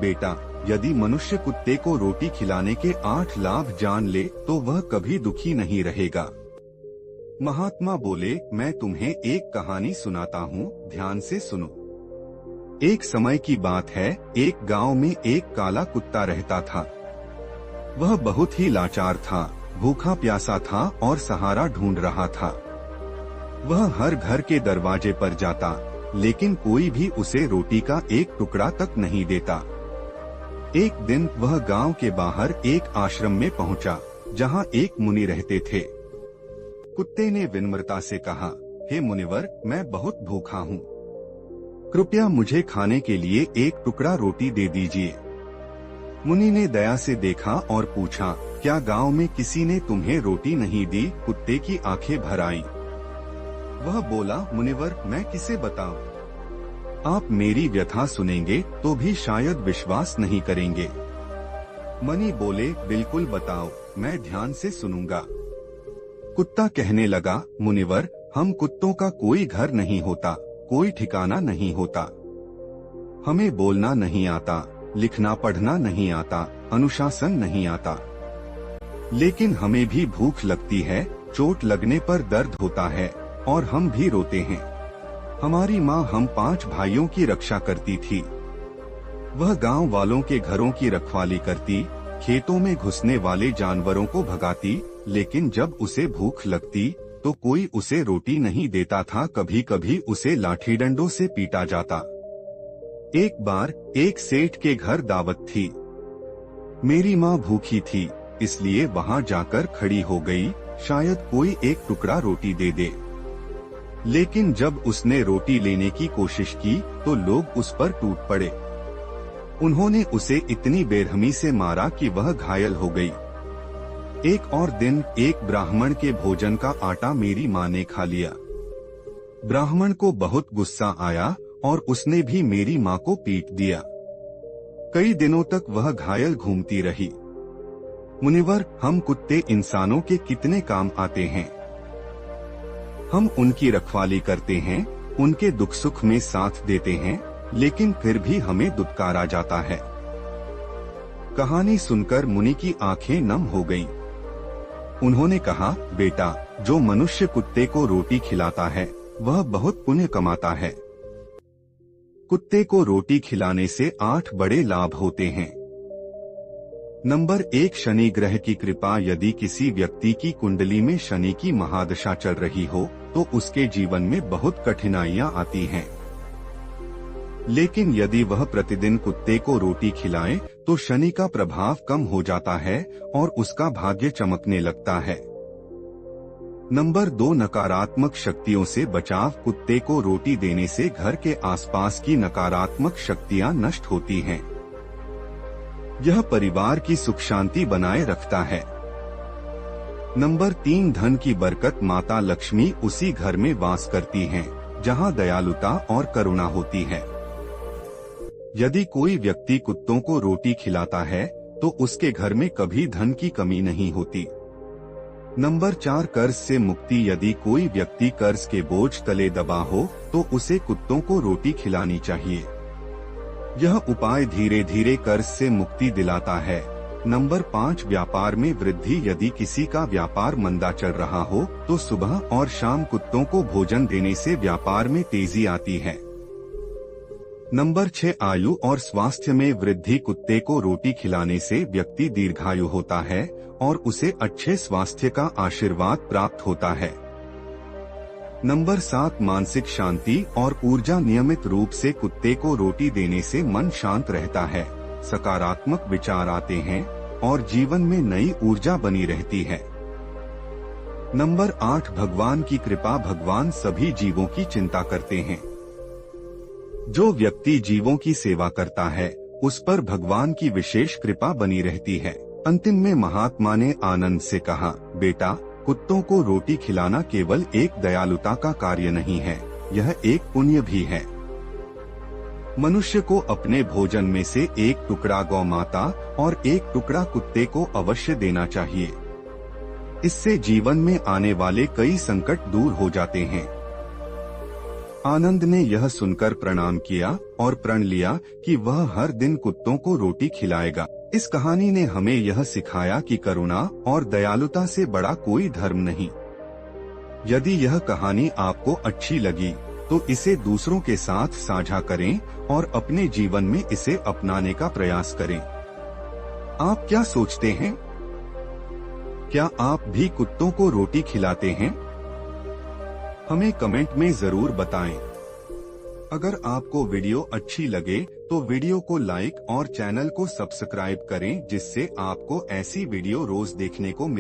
बेटा, यदि मनुष्य कुत्ते को रोटी खिलाने के 8 लाभ जान ले तो वह कभी दुखी नहीं रहेगा। महात्मा बोले, मैं तुम्हें एक कहानी सुनाता हूँ, ध्यान से सुनो। एक समय की बात है, एक गांव में एक काला कुत्ता रहता था। वह बहुत ही लाचार था, भूखा प्यासा था और सहारा ढूंढ रहा था। वह हर घर के दरवाजे पर जाता, लेकिन कोई भी उसे रोटी का एक टुकड़ा तक नहीं देता। एक दिन वह गांव के बाहर एक आश्रम में पहुंचा, जहां एक मुनि रहते थे। कुत्ते ने विनम्रता से कहा, हे मुनिवर, मैं बहुत भूखा हूँ, कृपया मुझे खाने के लिए एक टुकड़ा रोटी दे दीजिए। मुनि ने दया से देखा और पूछा, क्या गांव में किसी ने तुम्हें रोटी नहीं दी? कुत्ते की आंखें भर आईं। वह बोला, मुनिवर, मैं किसे बताऊं? आप मेरी व्यथा सुनेंगे तो भी शायद विश्वास नहीं करेंगे। मुनि बोले, बिल्कुल बताओ, मैं ध्यान से सुनूंगा। कुत्ता कहने लगा, मुनिवर, हम कुत्तों का कोई घर नहीं होता, कोई ठिकाना नहीं होता। हमें बोलना नहीं आता, लिखना पढ़ना नहीं आता, अनुशासन नहीं आता। लेकिन हमें भी भूख लगती है, चोट लगने पर दर्द होता है और हम भी रोते हैं। हमारी माँ हम 5 भाइयों की रक्षा करती थी। वह गांव वालों के घरों की रखवाली करती, खेतों में घुसने वाले जानवरों को भगाती, लेकिन जब उसे भूख लगती तो कोई उसे रोटी नहीं देता था। कभी कभी उसे लाठी डंडों से पीटा जाता। एक बार एक सेठ के घर दावत थी। मेरी माँ भूखी थी, इसलिए वहां जाकर खड़ी हो गई, शायद कोई एक टुकड़ा रोटी दे दे। लेकिन जब उसने रोटी लेने की कोशिश की तो लोग उस पर टूट पड़े। उन्होंने उसे इतनी बेरहमी से मारा कि वह घायल हो गई। एक और दिन एक ब्राह्मण के भोजन का आटा मेरी माँ ने खा लिया। ब्राह्मण को बहुत गुस्सा आया और उसने भी मेरी माँ को पीट दिया। कई दिनों तक वह घायल घूमती रही। मुनिवर, हम कुत्ते इंसानों के कितने काम आते हैं। हम उनकी रखवाली करते हैं, उनके दुख सुख में साथ देते हैं, लेकिन फिर भी हमें दुत्कारा जाता है। कहानी सुनकर मुनि की आंखें नम हो गईं। उन्होंने कहा, बेटा, जो मनुष्य कुत्ते को रोटी खिलाता है वह बहुत पुण्य कमाता है। कुत्ते को रोटी खिलाने से 8 बड़े लाभ होते हैं। नंबर 1, शनि ग्रह की कृपा। यदि किसी व्यक्ति की कुंडली में शनि की महादशा चल रही हो तो उसके जीवन में बहुत कठिनाइयां आती हैं। लेकिन यदि वह प्रतिदिन कुत्ते को रोटी खिलाए तो शनि का प्रभाव कम हो जाता है और उसका भाग्य चमकने लगता है। नंबर 2, नकारात्मक शक्तियों से बचाव। कुत्ते को रोटी देने से घर के आसपास की नकारात्मक शक्तियां नष्ट होती हैं। यह परिवार की सुख शांति बनाए रखता है। नंबर 3, धन की बरकत। माता लक्ष्मी उसी घर में वास करती हैं जहां दयालुता और करुणा होती है। यदि कोई व्यक्ति कुत्तों को रोटी खिलाता है तो उसके घर में कभी धन की कमी नहीं होती। नंबर 4, कर्ज से मुक्ति। यदि कोई व्यक्ति कर्ज के बोझ तले दबा हो तो उसे कुत्तों को रोटी खिलानी चाहिए। यह उपाय धीरे धीरे कर्ज से मुक्ति दिलाता है। नंबर 5, व्यापार में वृद्धि। यदि किसी का व्यापार मंदा चल रहा हो तो सुबह और शाम कुत्तों को भोजन देने से व्यापार में तेजी आती है। नंबर 6, आयु और स्वास्थ्य में वृद्धि। कुत्ते को रोटी खिलाने से व्यक्ति दीर्घायु होता है और उसे अच्छे स्वास्थ्य का आशीर्वाद प्राप्त होता है। नंबर 7, मानसिक शांति और ऊर्जा। नियमित रूप से कुत्ते को रोटी देने से मन शांत रहता है, सकारात्मक विचार आते हैं और जीवन में नई ऊर्जा बनी रहती है। नंबर 8, भगवान की कृपा। भगवान सभी जीवों की चिंता करते हैं। जो व्यक्ति जीवों की सेवा करता है उस पर भगवान की विशेष कृपा बनी रहती है। अंतिम में महात्मा ने आनंद से कहा, बेटा, कुत्तों को रोटी खिलाना केवल एक दयालुता का कार्य नहीं है, यह एक पुण्य भी है। मनुष्य को अपने भोजन में से एक टुकड़ा गौ माता और एक टुकड़ा कुत्ते को अवश्य देना चाहिए। इससे जीवन में आने वाले कई संकट दूर हो जाते हैं। आनंद ने यह सुनकर प्रणाम किया और प्रण लिया कि वह हर दिन कुत्तों को रोटी खिलाएगा। इस कहानी ने हमें यह सिखाया कि करुणा और दयालुता से बड़ा कोई धर्म नहीं। यदि यह कहानी आपको अच्छी लगी तो इसे दूसरों के साथ साझा करें और अपने जीवन में इसे अपनाने का प्रयास करें। आप क्या सोचते हैं? क्या आप भी कुत्तों को रोटी खिलाते हैं? हमें कमेंट में जरूर बताएं। अगर आपको वीडियो अच्छी लगे तो वीडियो को लाइक और चैनल को सब्सक्राइब करें, जिससे आपको ऐसी वीडियो रोज देखने को मिले।